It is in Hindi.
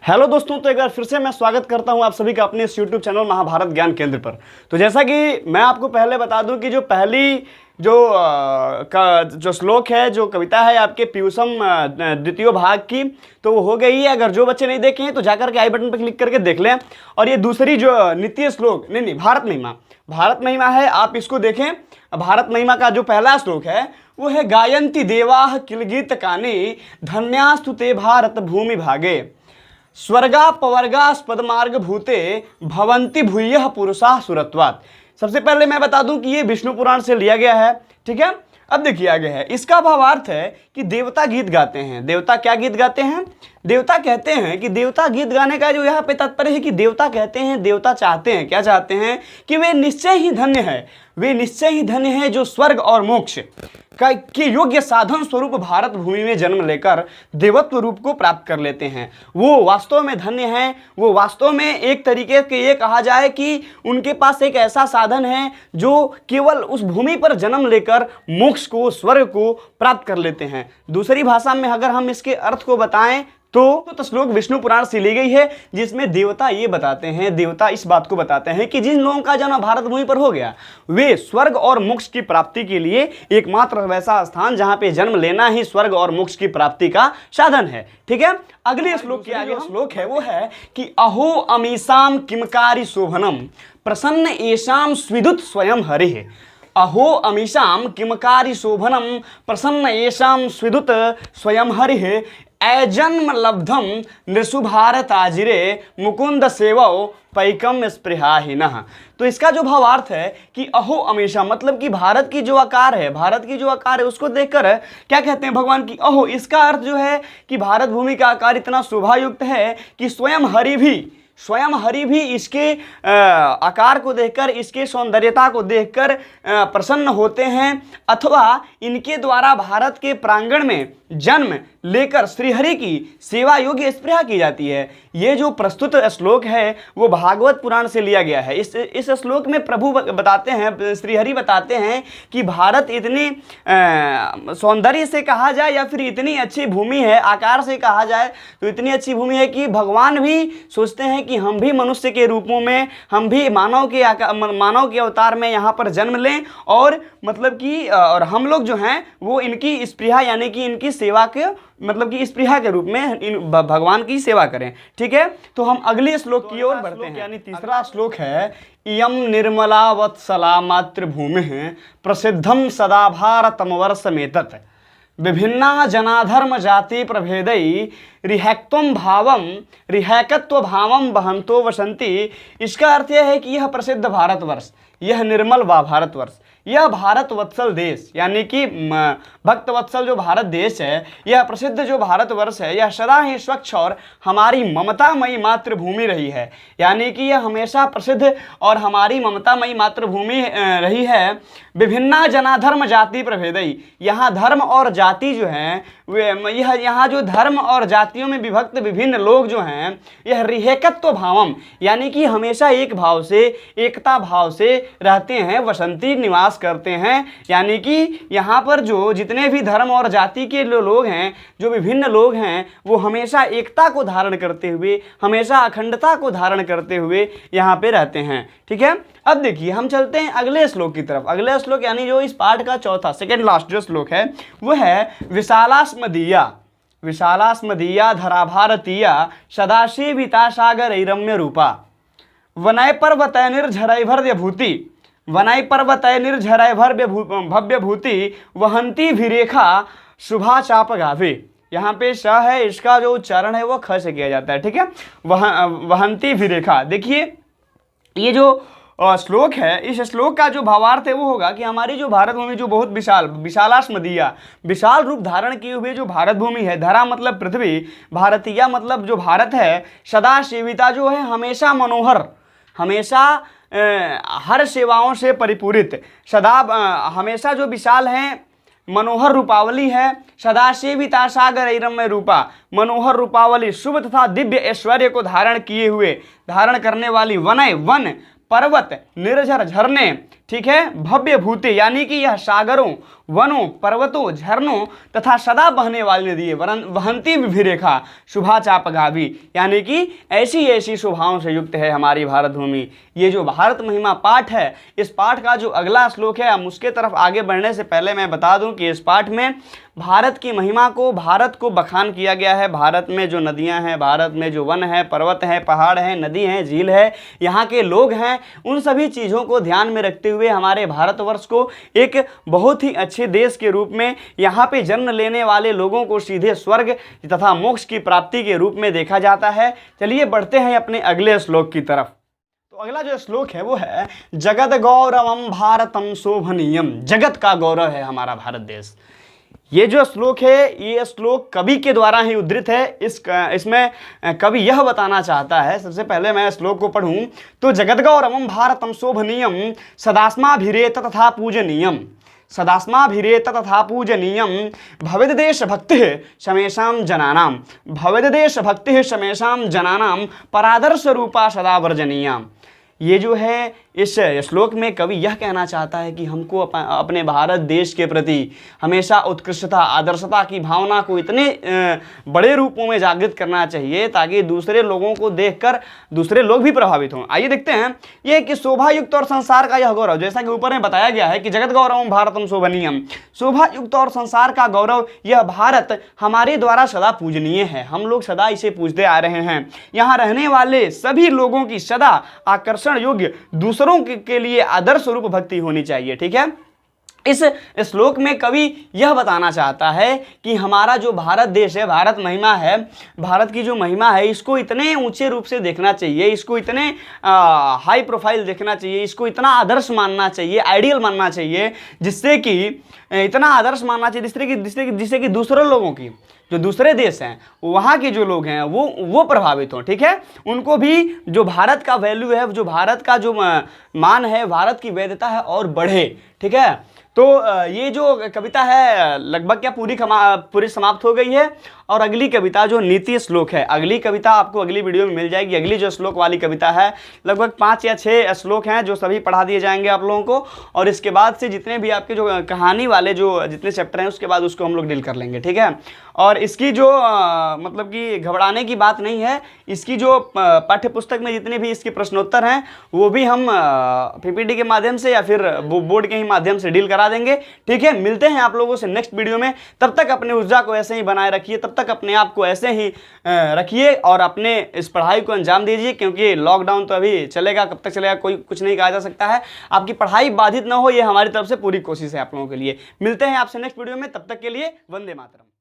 हेलो दोस्तों, तो एक बार फिर से मैं स्वागत करता हूं आप सभी का अपने इस यूट्यूब चैनल महाभारत ज्ञान केंद्र पर। तो जैसा कि मैं आपको पहले बता दूं कि जो पहली जो श्लोक है, जो कविता है आपके पीयूषम द्वितीय भाग की, तो वो हो गई है। अगर जो बच्चे नहीं देखे हैं तो जाकर के आई बटन पर क्लिक करके देख लें। और ये दूसरी जो नित्य श्लोक नहीं भारत महिमा है, आप इसको देखें। भारत महिमा का जो पहला श्लोक है वो है गायंती देवाः किल गीत कानि धन्यास्तु ते भारत भूमि भागे स्वर्गा पवर्गास्पद मार्ग भूते भवंती भूयः पुरुषाः सुरत्वात्। सबसे पहले मैं बता दूं कि ये विष्णु पुराण से लिया गया है, ठीक है। अब देखिए आगे है, इसका भावार्थ है कि देवता गीत गाते हैं। देवता क्या गीत गाते हैं? देवता कहते हैं कि देवता गीत गाने का जो यहाँ पे तात्पर्य है कि देवता कहते हैं, देवता चाहते हैं, क्या चाहते हैं कि वे निश्चय ही धन्य है, वे निश्चय ही धन्य है जो स्वर्ग और मोक्ष के योग्य साधन स्वरूप भारत भूमि में जन्म लेकर देवत्व रूप को प्राप्त कर लेते हैं। वो वास्तव में धन्य हैं। वो वास्तव में एक तरीके के ये कहा जाए कि उनके पास एक ऐसा साधन है जो केवल उस भूमि पर जन्म लेकर मोक्ष को, स्वर्ग को प्राप्त कर लेते हैं। दूसरी भाषा में अगर हम इसके अर्थ को बताएं तो श्लोक विष्णु पुराण से ली गई है, जिसमें देवता ये बताते हैं, देवता इस बात को बताते हैं कि जिन लोगों का जन्म भारत भूमि पर हो गया वे स्वर्ग और मोक्ष की प्राप्ति के लिए एकमात्र वैसा स्थान जहां पे जन्म लेना ही स्वर्ग और मोक्ष की प्राप्ति का साधन है, ठीक है। अगले श्लोक के आगे श्लोक है वो है कि अहो अमीसाम किमकारी शोभनम प्रसन्न एषाम स्विदुत स्वयं हरिः। अहो अमीशाम किमकारी शोभनम प्रसन्न एषाम स्विदुत स्वयं हरिः ऐजन्म लब्धम नृषुभारताजिरे मुकुंद सेवौ पैकम स्पृहाहीनः। तो इसका जो भावार्थ है कि अहो अमीशा मतलब कि भारत की जो आकार है, भारत की जो आकार है उसको देखकर क्या कहते हैं भगवान की अहो। इसका अर्थ जो है कि भारत भूमि का आकार इतना शोभायुक्त है कि स्वयं हरि भी इसके आकार को देखकर, इसके सौंदर्यता को देखकर प्रसन्न होते हैं, अथवा इनके द्वारा भारत के प्रांगण में जन्म लेकर श्रीहरि की सेवा योग्य स्पृहा की जाती है। ये जो प्रस्तुत श्लोक है वो भागवत पुराण से लिया गया है। इस श्लोक में प्रभु बताते हैं, श्रीहरि बताते हैं कि भारत इतनी सौंदर्य से कहा जाए या फिर इतनी अच्छी भूमि है, आकार से कहा जाए तो इतनी अच्छी भूमि है कि भगवान भी सोचते हैं कि हम भी मनुष्य के रूपों में, हम भी मानव के अवतार में यहाँ पर जन्म लें और मतलब कि और हम लोग जो हैं वो इनकी स्पृहा यानी कि इनकी सेवा के मतलब कि स्पृहा के रूप में इन भगवान की सेवा करें, ठीक है। तो हम अगले श्लोक की ओर बढ़ते हैं। यानी तीसरा श्लोक है इयं निर्मला वत्सला मातृभूमिः प्रसिद्धम सदा भारतमवर्षमेतत् विभिन्ना जनाधर्म जाति प्रभेदै रिहैकत्व भावम बहंतो वसंती। इसका अर्थ यह है कि यह प्रसिद्ध भारतवर्ष, यह निर्मल भारतवर्ष, यह भारत वत्सल देश यानी कि भक्त वत्सल जो भारत देश है, यह प्रसिद्ध जो भारतवर्ष है, यह सदा ही स्वच्छ और हमारी ममतामयी मातृभूमि रही है। यानी कि यह हमेशा प्रसिद्ध और हमारी ममतामयी मातृभूमि रही है। विभिन्ना जनाधर्म जाति प्रभेदई, यहाँ धर्म और जाति जो हैं यहाँ जो धर्म और जातियों में विभक्त विभिन्न लोग जो हैं, यह रिहेकत्व भावम यानी कि हमेशा एक भाव से, एकता भाव से रहते हैं, वसंती निवास करते हैं। यानी कि यहाँ पर जो जितने भी धर्म और जाति के लोग हैं, जो विभिन्न लोग हैं, वो हमेशा एकता को धारण करते हुए, हमेशा अखंडता को धारण करते हुए यहाँ पे रहते हैं, ठीक है। अब देखिए हम चलते हैं अगले श्लोक की तरफ। अगले श्लोक यानी जो इस पाठ का चौथा सेकंड लास्ट जो श्लोक है वो है विशालास्मदीया धरा भारतीया सदाशिविता सागरैरम्य रूपा वनय पर्वतैर्निर्झरैर्भव्य भूति वहंती भिरेखा शुभा चाप गाभे। यहाँ पे श है, इसका जो उच्चारण है वो ख से किया जाता है, ठीक है। वहंती भिरेखा। देखिए ये जो श्लोक है, इस श्लोक का जो भावार्थ है वो होगा कि हमारी जो भारत भूमि जो बहुत विशालास्मदीया विशाल रूप धारण किए हुए जो भारत भूमि है, धरा मतलब पृथ्वी, भारतीया मतलब जो भारत है, सदा सेविता जो है हमेशा मनोहर, हमेशा हर सेवाओं से परिपूरित, सदा हमेशा जो विशाल हैं, मनोहर रूपावली है, सदा सेविता सागरैरम्य रूपा मनोहर रूपावली, शुभ तथा दिव्य ऐश्वर्य को धारण करने वाली, वन पर्वत निर्झर झरने, ठीक है, भव्य भूति यानी कि यह सागरों वनों पर्वतों झरनों तथा सदा बहने वाली नदी वहंती विभिरेखा शुभा चाप गावी, यानी कि ऐसी ऐसी शोभाओं से युक्त है हमारी भारत भूमि। ये जो भारत महिमा पाठ है, इस पाठ का जो अगला श्लोक है, हम उसके तरफ आगे बढ़ने से पहले मैं बता दूं कि इस पाठ में भारत की महिमा को, भारत को बखान किया गया है। भारत में जो नदियां हैं, भारत में जो वन है, पर्वत हैं, पहाड़ हैं, नदी हैं, झील है, यहाँ के लोग हैं, उन सभी चीज़ों को ध्यान में रखते हुए हमारे भारतवर्ष को एक बहुत ही अच्छे देश के रूप में, यहाँ पे जन्म लेने वाले लोगों को सीधे स्वर्ग तथा मोक्ष की प्राप्ति के रूप में देखा जाता है। चलिए बढ़ते हैं अपने अगले श्लोक की तरफ। तो अगला जो श्लोक है वो है जगत गौरवम भारतम शोभनीयम। जगत का गौरव है हमारा भारत देश। ये जो श्लोक है, ये श्लोक कवि के द्वारा ही उद्धृत है। इसमें कवि यह बताना चाहता है, सबसे पहले मैं श्लोक को पढ़ूं तो जगत गौरवम भारतम शोभनीयम सदास्माभिरेत तथा पूजनीयम, सदास्माभिरेत तथा पूजनीयम भवेद देश भक्ति शमेशाम जनानाम, भवेद देश भक्ति शमेशाम जनानाम परादर्श रूपा सदा वर्जनीयाम। ये जो है इस श्लोक में कवि यह कहना चाहता है कि हमको अपने भारत देश के प्रति हमेशा उत्कृष्टता, आदर्शता की भावना को इतने बड़े रूपों में जागृत करना चाहिए ताकि दूसरे लोगों को देखकर दूसरे लोग भी प्रभावित हों। आइए देखते हैं ये कि शोभायुक्त और संसार का यह गौरव, जैसा कि ऊपर में बताया गया है कि जगत गौरवम भारतम शोभनीयम, शोभायुक्त और संसार का गौरव, यह भारत हमारे द्वारा सदा पूजनीय है। हम लोग सदा इसे पूजते आ रहे हैं। यहाँ रहने वाले सभी लोगों की सदा आकर्षण योग्य, दूसरों के लिए आदर्श रूप भक्ति होनी चाहिए। ठीक है, इस श्लोक में कवि यह बताना चाहता है कि हमारा जो भारत देश है, भारत महिमा है, भारत की जो महिमा है, इसको इतने ऊंचे रूप से देखना चाहिए, इसको इतने हाई प्रोफाइल देखना चाहिए, इसको इतना आदर्श मानना चाहिए, आइडियल मानना चाहिए, जिससे कि इतना आदर्श मानना चाहिए जिससे कि दूसरे लोगों की, जो दूसरे देश हैं, वहाँ के जो लोग हैं वो प्रभावित हों। ठीक है, उनको भी जो भारत का वैल्यू है, जो भारत का जो मान है, भारत की वैधता है और बढ़े। ठीक है, तो ये जो कविता है लगभग क्या पूरी समाप्त हो गई है। और अगली कविता जो नीति श्लोक है, अगली कविता आपको अगली वीडियो में मिल जाएगी। अगली जो श्लोक वाली कविता है, लगभग 5 या 6 श्लोक हैं जो सभी पढ़ा दिए जाएंगे आप लोगों को। और इसके बाद से जितने भी आपके जो कहानी वाले जो जितने चैप्टर हैं, उसके बाद उसको हम लोग डील कर लेंगे। ठीक है, और इसकी जो मतलब कि घबराने की बात नहीं है। इसकी जो पाठ्य पुस्तक में जितने भी इसके प्रश्नोत्तर हैं, वो भी हम PPT के माध्यम से या फिर बोर्ड के ही माध्यम से डील करा देंगे। ठीक है, मिलते हैं आप लोगों से नेक्स्ट वीडियो में। तब तक अपने ऊर्जा को ऐसे ही बनाए रखिए, तब तक अपने आप को ऐसे ही रखिए और अपने इस पढ़ाई को अंजाम दीजिए, क्योंकि लॉकडाउन तो अभी चलेगा, कब तक चलेगा कोई कुछ नहीं कहा जा सकता है। आपकी पढ़ाई बाधित ना हो, ये हमारी तरफ से पूरी कोशिश है आप लोगों के लिए। मिलते हैं आपसे नेक्स्ट वीडियो में, तब तक के लिए वंदे मातरम।